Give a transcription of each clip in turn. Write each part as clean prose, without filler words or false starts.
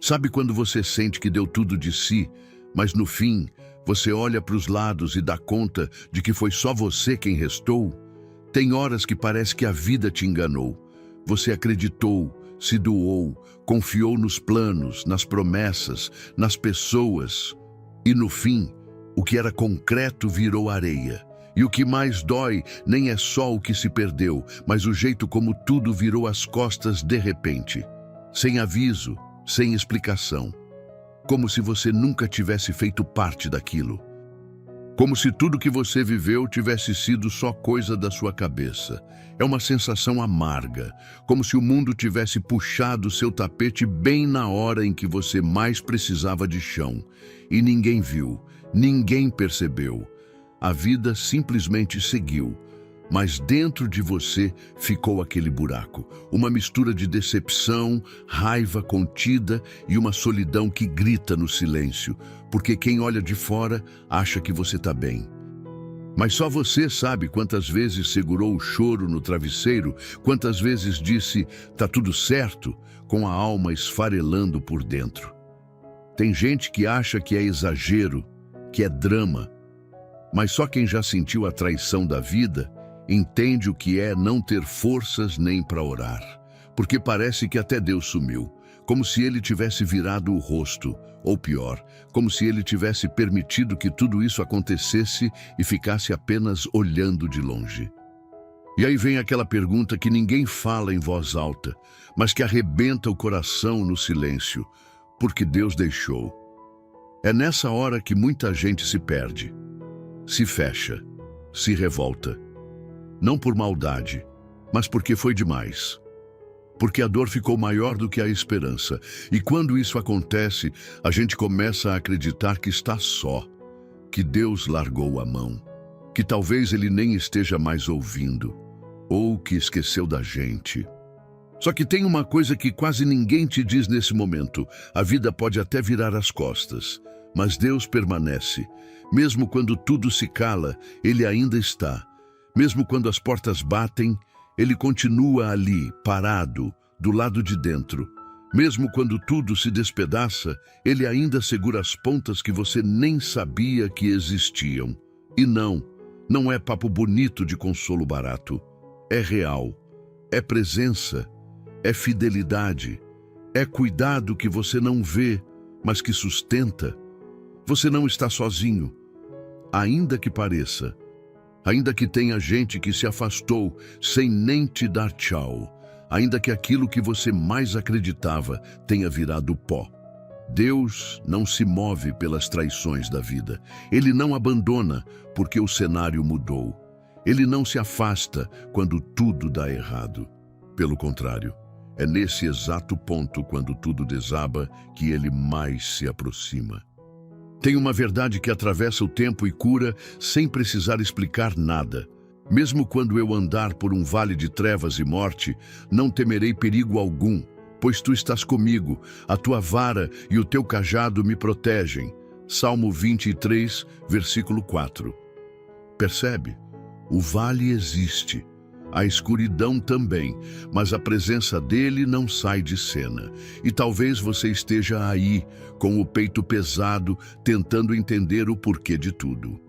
Sabe quando você sente que deu tudo de si, mas no fim você olha para os lados e dá conta de que foi só você quem restou? Tem horas que parece que a vida te enganou. Você acreditou, se doou, confiou nos planos, nas promessas, nas pessoas. E no fim, o que era concreto virou areia. E o que mais dói nem é só o que se perdeu, mas o jeito como tudo virou as costas de repente. Sem aviso, sem explicação. Como se você nunca tivesse feito parte daquilo. Como se tudo que você viveu tivesse sido só coisa da sua cabeça. É uma sensação amarga, como se o mundo tivesse puxado seu tapete bem na hora em que você mais precisava de chão. E ninguém viu, ninguém percebeu. A vida simplesmente seguiu. Mas dentro de você ficou aquele buraco, uma mistura de decepção, raiva contida e uma solidão que grita no silêncio, porque quem olha de fora acha que você está bem. Mas só você sabe quantas vezes segurou o choro no travesseiro, quantas vezes disse, tá tudo certo, com a alma esfarelando por dentro. Tem gente que acha que é exagero, que é drama, mas só quem já sentiu a traição da vida entende o que é não ter forças nem para orar, porque parece que até Deus sumiu, como se ele tivesse virado o rosto, ou pior, como se ele tivesse permitido que tudo isso acontecesse e ficasse apenas olhando de longe. E aí vem aquela pergunta que ninguém fala em voz alta, mas que arrebenta o coração no silêncio, porque Deus deixou. É nessa hora que muita gente se perde, se fecha, se revolta. Não por maldade, mas porque foi demais. Porque a dor ficou maior do que a esperança. E quando isso acontece, a gente começa a acreditar que está só, que Deus largou a mão, que talvez ele nem esteja mais ouvindo, ou que esqueceu da gente. Só que tem uma coisa que quase ninguém te diz nesse momento. A vida pode até virar as costas, mas Deus permanece. Mesmo quando tudo se cala, ele ainda está. Mesmo quando as portas batem, ele continua ali, parado, do lado de dentro. Mesmo quando tudo se despedaça, ele ainda segura as pontas que você nem sabia que existiam. E não é papo bonito de consolo barato. É real, é presença, é fidelidade, é cuidado que você não vê, mas que sustenta. Você não está sozinho, ainda que pareça. Ainda que tenha gente que se afastou sem nem te dar tchau, ainda que aquilo que você mais acreditava tenha virado pó. Deus não se move pelas traições da vida. Ele não abandona porque o cenário mudou. Ele não se afasta quando tudo dá errado. Pelo contrário, é nesse exato ponto, quando tudo desaba, que ele mais se aproxima. Tem uma verdade que atravessa o tempo e cura sem precisar explicar nada. Mesmo quando eu andar por um vale de trevas e morte, não temerei perigo algum, pois tu estás comigo, a tua vara e o teu cajado me protegem. Salmo 23, versículo 4. Percebe? O vale existe. A escuridão também, mas a presença dele não sai de cena. E talvez você esteja aí, com o peito pesado, tentando entender o porquê de tudo.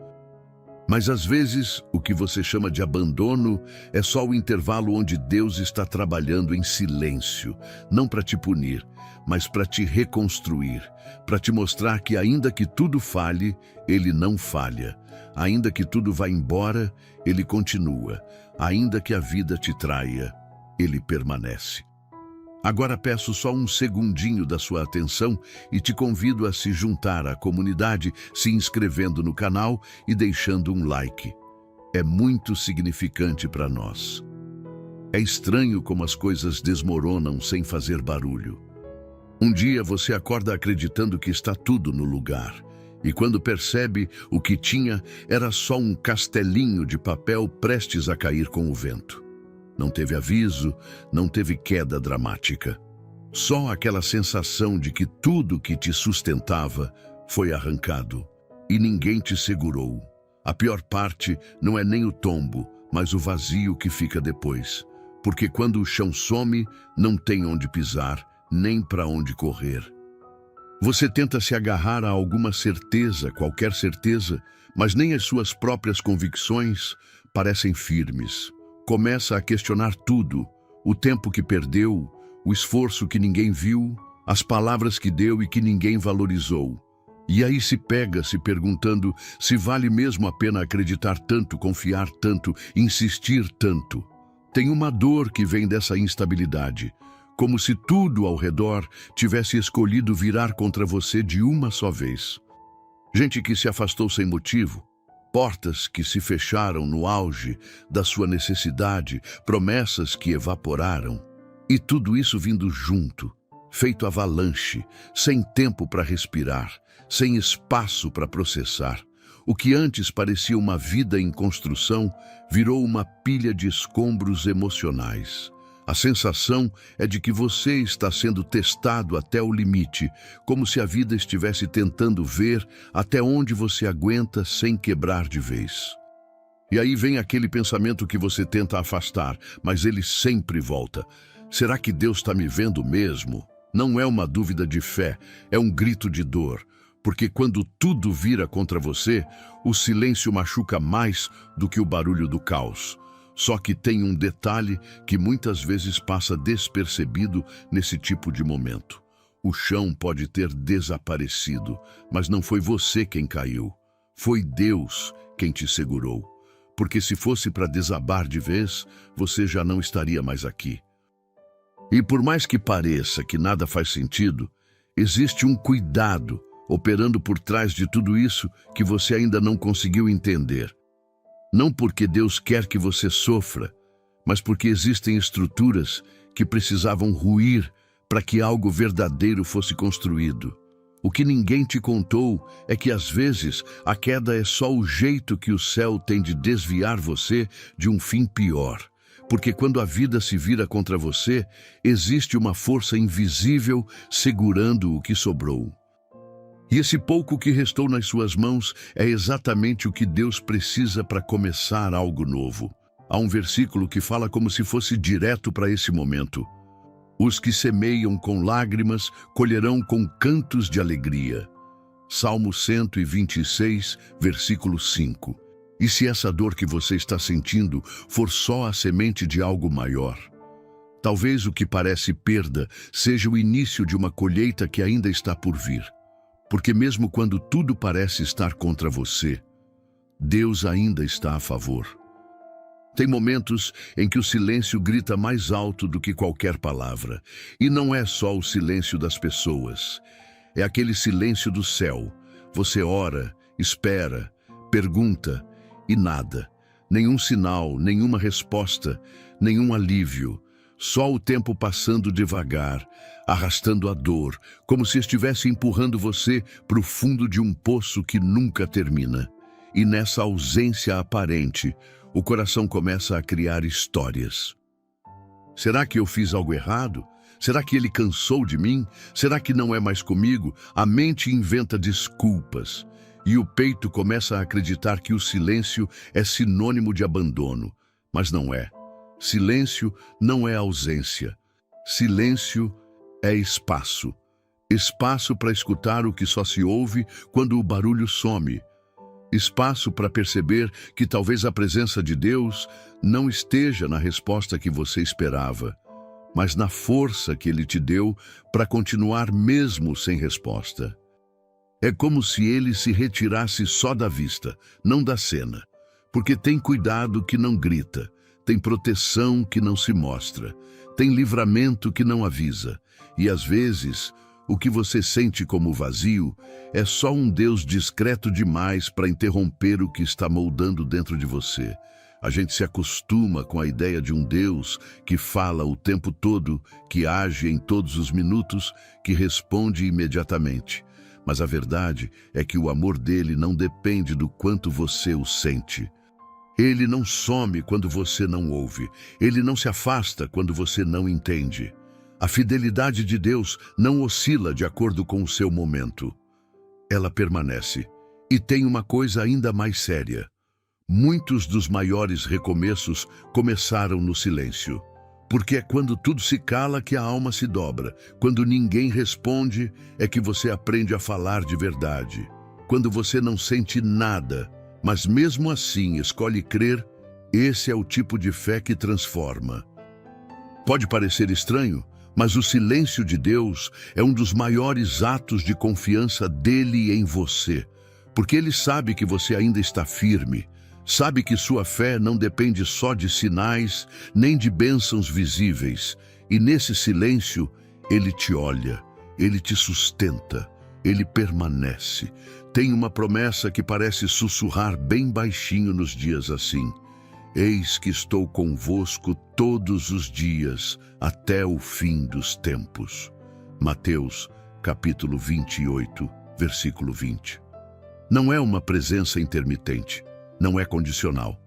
Mas às vezes, o que você chama de abandono é só o intervalo onde Deus está trabalhando em silêncio, não para te punir, mas para te reconstruir, para te mostrar que ainda que tudo falhe, ele não falha. Ainda que tudo vá embora, ele continua. Ainda que a vida te traia, ele permanece. Agora peço só um segundinho da sua atenção e te convido a se juntar à comunidade, se inscrevendo no canal e deixando um like. É muito significante para nós. É estranho como as coisas desmoronam sem fazer barulho. Um dia você acorda acreditando que está tudo no lugar. E quando percebe, o que tinha era só um castelinho de papel prestes a cair com o vento. Não teve aviso, não teve queda dramática. Só aquela sensação de que tudo que te sustentava foi arrancado. E ninguém te segurou. A pior parte não é nem o tombo, mas o vazio que fica depois. Porque quando o chão some, não tem onde pisar, nem para onde correr. Você tenta se agarrar a alguma certeza, qualquer certeza, mas nem as suas próprias convicções parecem firmes. Começa a questionar tudo: o tempo que perdeu, o esforço que ninguém viu, as palavras que deu e que ninguém valorizou. E aí se pega se perguntando se vale mesmo a pena acreditar tanto, confiar tanto, insistir tanto. Tem uma dor que vem dessa instabilidade, como se tudo ao redor tivesse escolhido virar contra você de uma só vez. Gente que se afastou sem motivo, portas que se fecharam no auge da sua necessidade, promessas que evaporaram. E tudo isso vindo junto, feito avalanche, sem tempo para respirar, sem espaço para processar. O que antes parecia uma vida em construção virou uma pilha de escombros emocionais. A sensação é de que você está sendo testado até o limite, como se a vida estivesse tentando ver até onde você aguenta sem quebrar de vez. E aí vem aquele pensamento que você tenta afastar, mas ele sempre volta. Será que Deus está me vendo mesmo? Não é uma dúvida de fé, é um grito de dor. Porque quando tudo vira contra você, o silêncio machuca mais do que o barulho do caos. Só que tem um detalhe que muitas vezes passa despercebido nesse tipo de momento. O chão pode ter desaparecido, mas não foi você quem caiu. Foi Deus quem te segurou. Porque se fosse para desabar de vez, você já não estaria mais aqui. E por mais que pareça que nada faz sentido, existe um cuidado operando por trás de tudo isso que você ainda não conseguiu entender. Não porque Deus quer que você sofra, mas porque existem estruturas que precisavam ruir para que algo verdadeiro fosse construído. O que ninguém te contou é que às vezes a queda é só o jeito que o céu tem de desviar você de um fim pior. Porque quando a vida se vira contra você, existe uma força invisível segurando o que sobrou. E esse pouco que restou nas suas mãos é exatamente o que Deus precisa para começar algo novo. Há um versículo que fala como se fosse direto para esse momento. Os que semeiam com lágrimas colherão com cantos de alegria. Salmo 126, versículo 5. E se essa dor que você está sentindo for só a semente de algo maior? Talvez o que parece perda seja o início de uma colheita que ainda está por vir. Porque mesmo quando tudo parece estar contra você, Deus ainda está a favor. Tem momentos em que o silêncio grita mais alto do que qualquer palavra. E não é só o silêncio das pessoas. É aquele silêncio do céu. Você ora, espera, pergunta e nada. Nenhum sinal, nenhuma resposta, nenhum alívio. Só o tempo passando devagar, arrastando a dor, como se estivesse empurrando você para o fundo de um poço que nunca termina. E nessa ausência aparente, o coração começa a criar histórias. Será que eu fiz algo errado? Será que ele cansou de mim? Será que não é mais comigo? A mente inventa desculpas. E o peito começa a acreditar que o silêncio é sinônimo de abandono. Mas não é. Silêncio não é ausência. Silêncio é espaço. Espaço para escutar o que só se ouve quando o barulho some. Espaço para perceber que talvez a presença de Deus não esteja na resposta que você esperava, mas na força que Ele te deu para continuar mesmo sem resposta. É como se Ele se retirasse só da vista, não da cena, porque tem cuidado que não grita, tem proteção que não se mostra, tem livramento que não avisa, e às vezes o que você sente como vazio é só um Deus discreto demais para interromper o que está moldando dentro de você. A gente se acostuma com a ideia de um Deus que fala o tempo todo, que age em todos os minutos, que responde imediatamente. Mas a verdade é que o amor dele não depende do quanto você o sente. Ele não some quando você não ouve. Ele não se afasta quando você não entende. A fidelidade de Deus não oscila de acordo com o seu momento. Ela permanece. E tem uma coisa ainda mais séria. Muitos dos maiores recomeços começaram no silêncio. Porque é quando tudo se cala que a alma se dobra. Quando ninguém responde, é que você aprende a falar de verdade. Quando você não sente nada, mas mesmo assim escolhe crer, esse é o tipo de fé que transforma. Pode parecer estranho, mas o silêncio de Deus é um dos maiores atos de confiança dele em você. Porque ele sabe que você ainda está firme. Sabe que sua fé não depende só de sinais, nem de bênçãos visíveis. E nesse silêncio, ele te olha, ele te sustenta, ele permanece. Tem uma promessa que parece sussurrar bem baixinho nos dias assim. Eis que estou convosco todos os dias, até o fim dos tempos. Mateus, capítulo 28, versículo 20. Não é uma presença intermitente. Não é condicional.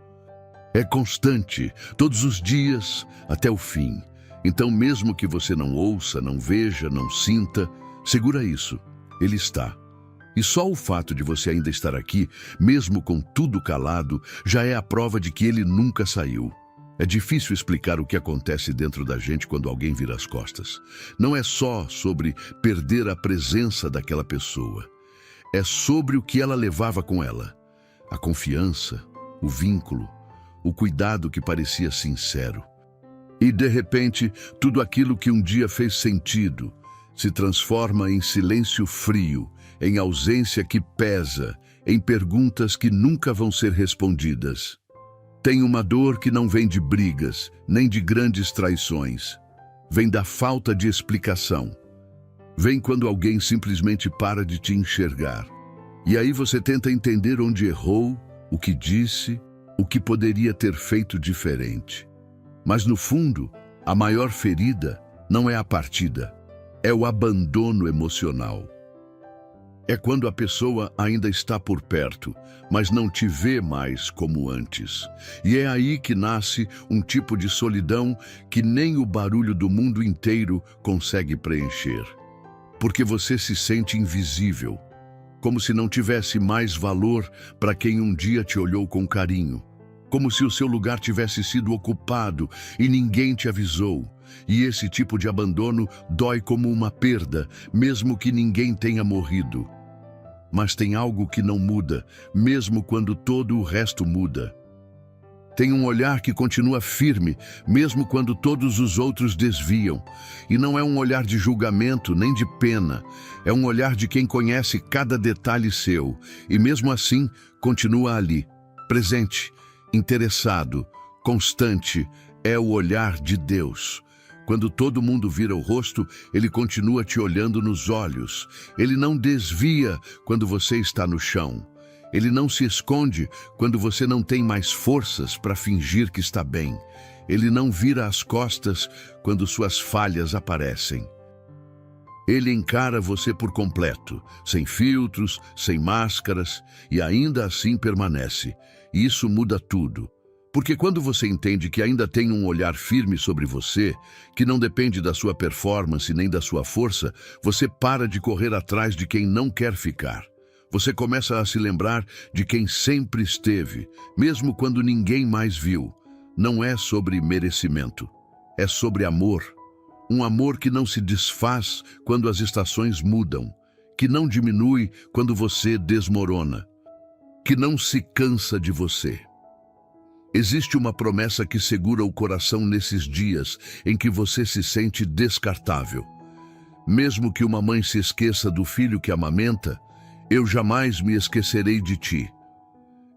É constante, todos os dias, até o fim. Então, mesmo que você não ouça, não veja, não sinta, segura isso. Ele está. E só o fato de você ainda estar aqui, mesmo com tudo calado, já é a prova de que ele nunca saiu. É difícil explicar o que acontece dentro da gente quando alguém vira as costas. Não é só sobre perder a presença daquela pessoa. É sobre o que ela levava com ela. A confiança, o vínculo, o cuidado que parecia sincero. E, de repente, tudo aquilo que um dia fez sentido se transforma em silêncio frio, em ausência que pesa, em perguntas que nunca vão ser respondidas. Tem uma dor que não vem de brigas, nem de grandes traições. Vem da falta de explicação. Vem quando alguém simplesmente para de te enxergar. E aí você tenta entender onde errou, o que disse, o que poderia ter feito diferente. Mas no fundo, a maior ferida não é a partida, é o abandono emocional. É quando a pessoa ainda está por perto, mas não te vê mais como antes. E é aí que nasce um tipo de solidão que nem o barulho do mundo inteiro consegue preencher. Porque você se sente invisível. Como se não tivesse mais valor para quem um dia te olhou com carinho. Como se o seu lugar tivesse sido ocupado e ninguém te avisou. E esse tipo de abandono dói como uma perda, mesmo que ninguém tenha morrido. Mas tem algo que não muda, mesmo quando todo o resto muda. Tem um olhar que continua firme, mesmo quando todos os outros desviam. E não é um olhar de julgamento, nem de pena. É um olhar de quem conhece cada detalhe seu. E mesmo assim, continua ali, presente, interessado, constante. É o olhar de Deus. Quando todo mundo vira o rosto, ele continua te olhando nos olhos. Ele não desvia quando você está no chão. Ele não se esconde quando você não tem mais forças para fingir que está bem. Ele não vira as costas quando suas falhas aparecem. Ele encara você por completo, sem filtros, sem máscaras, e ainda assim permanece. E isso muda tudo. Porque quando você entende que ainda tem um olhar firme sobre você, que não depende da sua performance nem da sua força, você para de correr atrás de quem não quer ficar. Você começa a se lembrar de quem sempre esteve, mesmo quando ninguém mais viu. Não é sobre merecimento, é sobre amor. Um amor que não se desfaz quando as estações mudam, que não diminui quando você desmorona, que não se cansa de você. Existe uma promessa que segura o coração nesses dias em que você se sente descartável. Mesmo que uma mãe se esqueça do filho que amamenta, eu jamais me esquecerei de ti.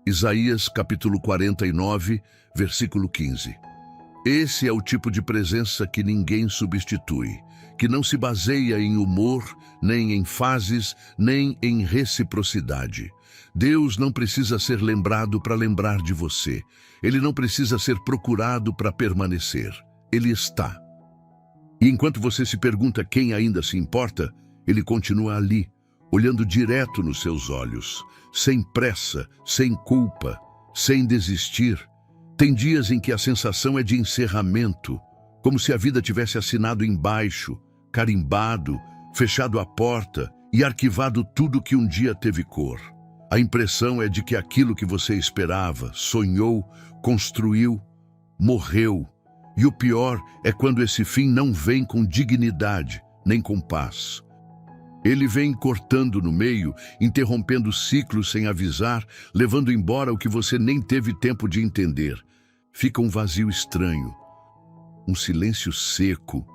Isaías capítulo 49, versículo 15. Esse é o tipo de presença que ninguém substitui, que não se baseia em humor, nem em fases, nem em reciprocidade. Deus não precisa ser lembrado para lembrar de você. Ele não precisa ser procurado para permanecer. Ele está. E enquanto você se pergunta quem ainda se importa, ele continua ali, olhando direto nos seus olhos, sem pressa, sem culpa, sem desistir. Tem dias em que a sensação é de encerramento, como se a vida tivesse assinado embaixo, carimbado, fechado a porta e arquivado tudo que um dia teve cor. A impressão é de que aquilo que você esperava, sonhou, construiu, morreu. E o pior é quando esse fim não vem com dignidade, nem com paz. Ele vem cortando no meio, interrompendo ciclos sem avisar, levando embora o que você nem teve tempo de entender. Fica um vazio estranho, um silêncio seco,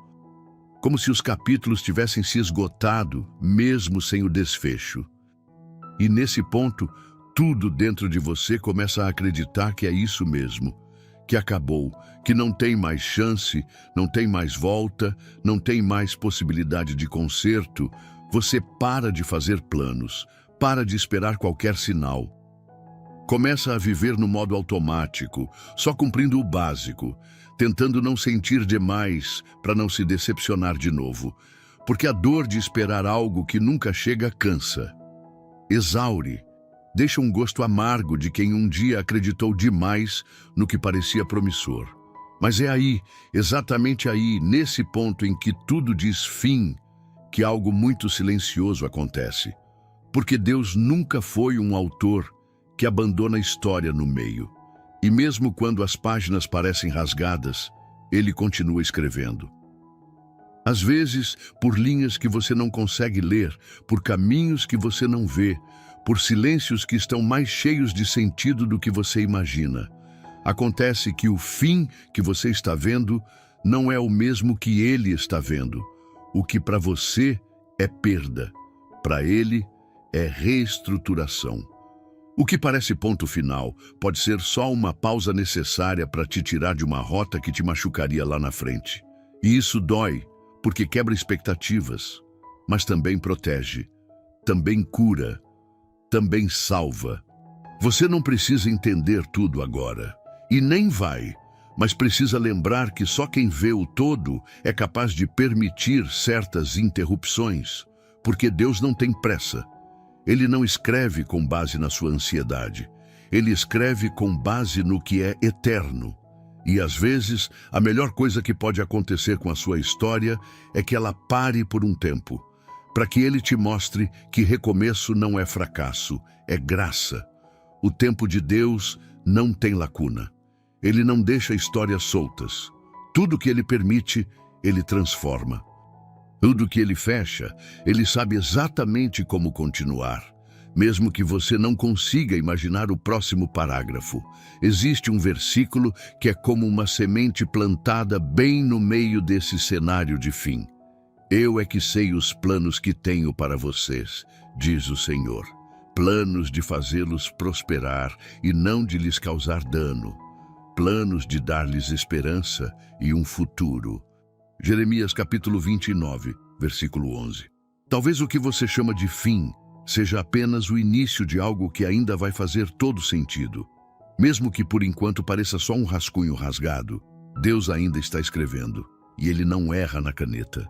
como se os capítulos tivessem se esgotado, mesmo sem o desfecho. E nesse ponto, tudo dentro de você começa a acreditar que é isso mesmo, que acabou, que não tem mais chance, não tem mais volta, não tem mais possibilidade de conserto. Você para de fazer planos, para de esperar qualquer sinal. Começa a viver no modo automático, só cumprindo o básico, tentando não sentir demais para não se decepcionar de novo, porque a dor de esperar algo que nunca chega cansa, exaure, deixa um gosto amargo de quem um dia acreditou demais no que parecia promissor. Mas é aí, exatamente aí, nesse ponto em que tudo diz fim, que algo muito silencioso acontece. Porque Deus nunca foi um autor que abandona a história no meio. E mesmo quando as páginas parecem rasgadas, ele continua escrevendo. Às vezes, por linhas que você não consegue ler, por caminhos que você não vê, por silêncios que estão mais cheios de sentido do que você imagina. Acontece que o fim que você está vendo não é o mesmo que ele está vendo. O que para você é perda, para ele é reestruturação. O que parece ponto final pode ser só uma pausa necessária para te tirar de uma rota que te machucaria lá na frente. E isso dói, porque quebra expectativas, mas também protege, também cura, também salva. Você não precisa entender tudo agora, e nem vai, mas precisa lembrar que só quem vê o todo é capaz de permitir certas interrupções, porque Deus não tem pressa. Ele não escreve com base na sua ansiedade. Ele escreve com base no que é eterno. E às vezes, a melhor coisa que pode acontecer com a sua história é que ela pare por um tempo, para que ele te mostre que recomeço não é fracasso, é graça. O tempo de Deus não tem lacuna. Ele não deixa histórias soltas. Tudo que ele permite, ele transforma. Tudo que ele fecha, ele sabe exatamente como continuar. Mesmo que você não consiga imaginar o próximo parágrafo, existe um versículo que é como uma semente plantada bem no meio desse cenário de fim. Eu é que sei os planos que tenho para vocês, diz o Senhor. Planos de fazê-los prosperar e não de lhes causar dano. Planos de dar-lhes esperança e um futuro. Jeremias capítulo 29, versículo 11. Talvez o que você chama de fim seja apenas o início de algo que ainda vai fazer todo sentido. Mesmo que por enquanto pareça só um rascunho rasgado, Deus ainda está escrevendo, e ele não erra na caneta.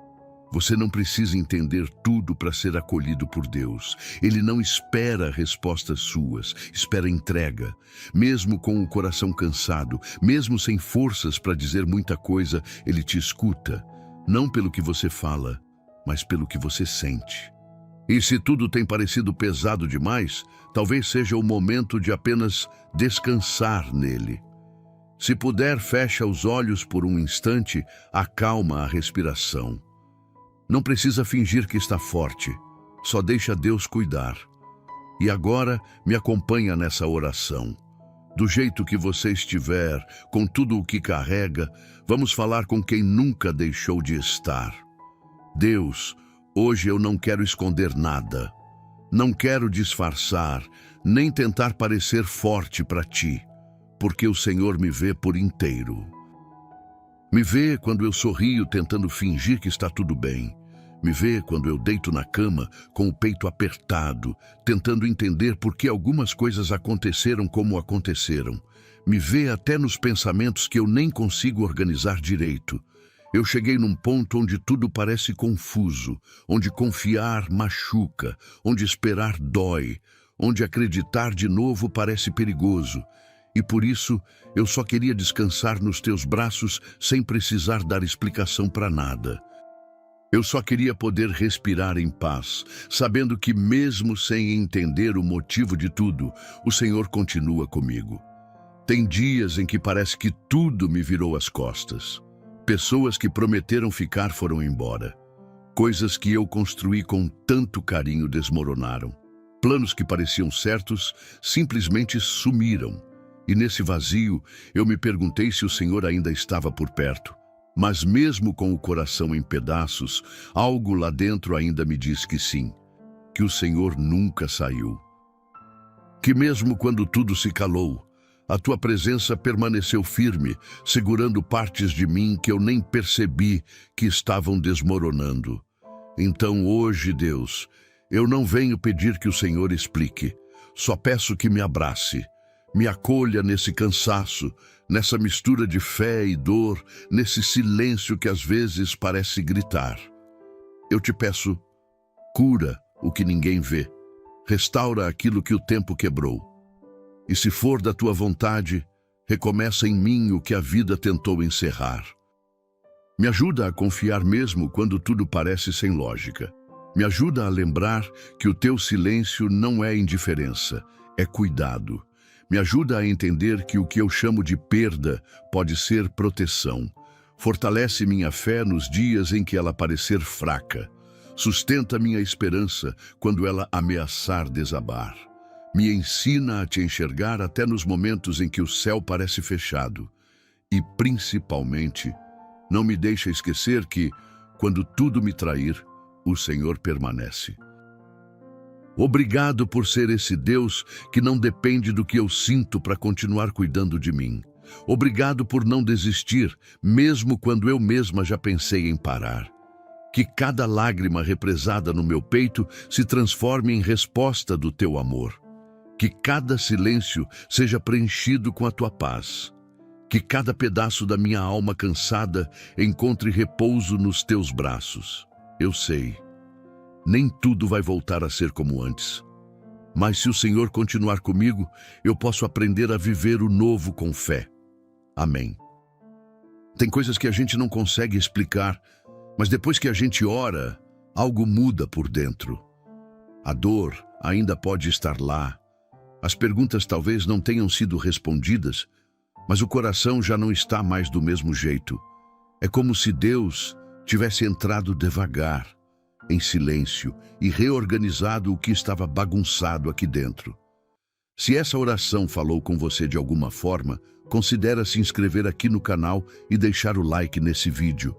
Você não precisa entender tudo para ser acolhido por Deus. Ele não espera respostas suas, espera entrega. Mesmo com o coração cansado, mesmo sem forças para dizer muita coisa, ele te escuta. Não pelo que você fala, mas pelo que você sente. E se tudo tem parecido pesado demais, talvez seja o momento de apenas descansar nele. Se puder, fecha os olhos por um instante, acalma a respiração. Não precisa fingir que está forte, só deixa Deus cuidar. E agora me acompanha nessa oração. Do jeito que você estiver, com tudo o que carrega, vamos falar com quem nunca deixou de estar. Deus, hoje eu não quero esconder nada. Não quero disfarçar, nem tentar parecer forte para ti, porque o Senhor me vê por inteiro. Me vê quando eu sorrio tentando fingir que está tudo bem. Me vê quando eu deito na cama com o peito apertado, tentando entender por que algumas coisas aconteceram como aconteceram. Me vê até nos pensamentos que eu nem consigo organizar direito. Eu cheguei num ponto onde tudo parece confuso, onde confiar machuca, onde esperar dói, onde acreditar de novo parece perigoso. E por isso, eu só queria descansar nos teus braços sem precisar dar explicação para nada. Eu só queria poder respirar em paz, sabendo que mesmo sem entender o motivo de tudo, o Senhor continua comigo. Tem dias em que parece que tudo me virou as costas. Pessoas que prometeram ficar foram embora. Coisas que eu construí com tanto carinho desmoronaram. Planos que pareciam certos simplesmente sumiram. E nesse vazio, eu me perguntei se o Senhor ainda estava por perto. Mas mesmo com o coração em pedaços, algo lá dentro ainda me diz que sim, que o Senhor nunca saiu. Que mesmo quando tudo se calou, a tua presença permaneceu firme, segurando partes de mim que eu nem percebi que estavam desmoronando. Então hoje, Deus, eu não venho pedir que o Senhor explique, só peço que me abrace, me acolha nesse cansaço, nessa mistura de fé e dor, nesse silêncio que às vezes parece gritar. Eu te peço, cura o que ninguém vê, restaura aquilo que o tempo quebrou. E se for da tua vontade, recomeça em mim o que a vida tentou encerrar. Me ajuda a confiar mesmo quando tudo parece sem lógica. Me ajuda a lembrar que o teu silêncio não é indiferença, é cuidado. Me ajuda a entender que o que eu chamo de perda pode ser proteção. Fortalece minha fé nos dias em que ela parecer fraca. Sustenta minha esperança quando ela ameaçar desabar. Me ensina a te enxergar até nos momentos em que o céu parece fechado. E, principalmente, não me deixa esquecer que, quando tudo me trair, o Senhor permanece. Obrigado por ser esse Deus que não depende do que eu sinto para continuar cuidando de mim. Obrigado por não desistir, mesmo quando eu mesma já pensei em parar. Que cada lágrima represada no meu peito se transforme em resposta do teu amor. Que cada silêncio seja preenchido com a tua paz. Que cada pedaço da minha alma cansada encontre repouso nos teus braços. Eu sei, nem tudo vai voltar a ser como antes. Mas se o Senhor continuar comigo, eu posso aprender a viver o novo com fé. Amém. Tem coisas que a gente não consegue explicar, mas depois que a gente ora, algo muda por dentro. A dor ainda pode estar lá. As perguntas talvez não tenham sido respondidas, mas o coração já não está mais do mesmo jeito. É como se Deus tivesse entrado devagar, em silêncio, e reorganizado o que estava bagunçado aqui dentro. Se essa oração falou com você de alguma forma, considere se inscrever aqui no canal e deixar o like nesse vídeo.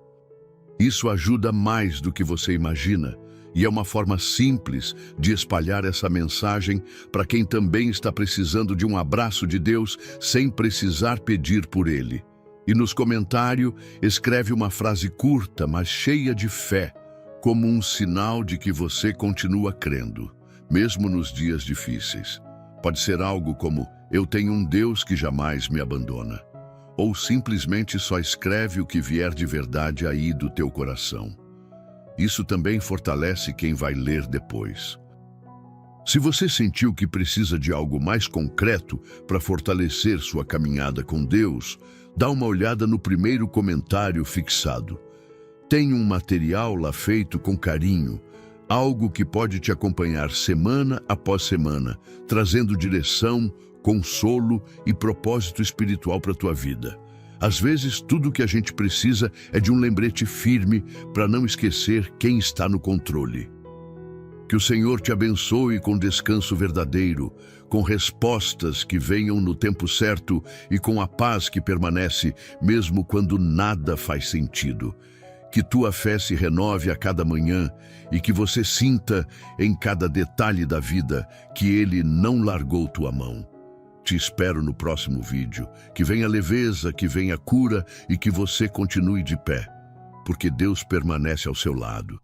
Isso ajuda mais do que você imagina, e é uma forma simples de espalhar essa mensagem para quem também está precisando de um abraço de Deus sem precisar pedir por ele. E nos comentários, escreve uma frase curta, mas cheia de fé, como um sinal de que você continua crendo, mesmo nos dias difíceis. Pode ser algo como, eu tenho um Deus que jamais me abandona. Ou simplesmente só escreve o que vier de verdade aí do teu coração. Isso também fortalece quem vai ler depois. Se você sentiu que precisa de algo mais concreto para fortalecer sua caminhada com Deus, dá uma olhada no primeiro comentário fixado. Tem um material lá feito com carinho, algo que pode te acompanhar semana após semana, trazendo direção, consolo e propósito espiritual para a tua vida. Às vezes, tudo o que a gente precisa é de um lembrete firme para não esquecer quem está no controle. Que o Senhor te abençoe com descanso verdadeiro, com respostas que venham no tempo certo e com a paz que permanece mesmo quando nada faz sentido. Que tua fé se renove a cada manhã e que você sinta em cada detalhe da vida que Ele não largou tua mão. Te espero no próximo vídeo. Que venha leveza, que venha cura e que você continue de pé, porque Deus permanece ao seu lado.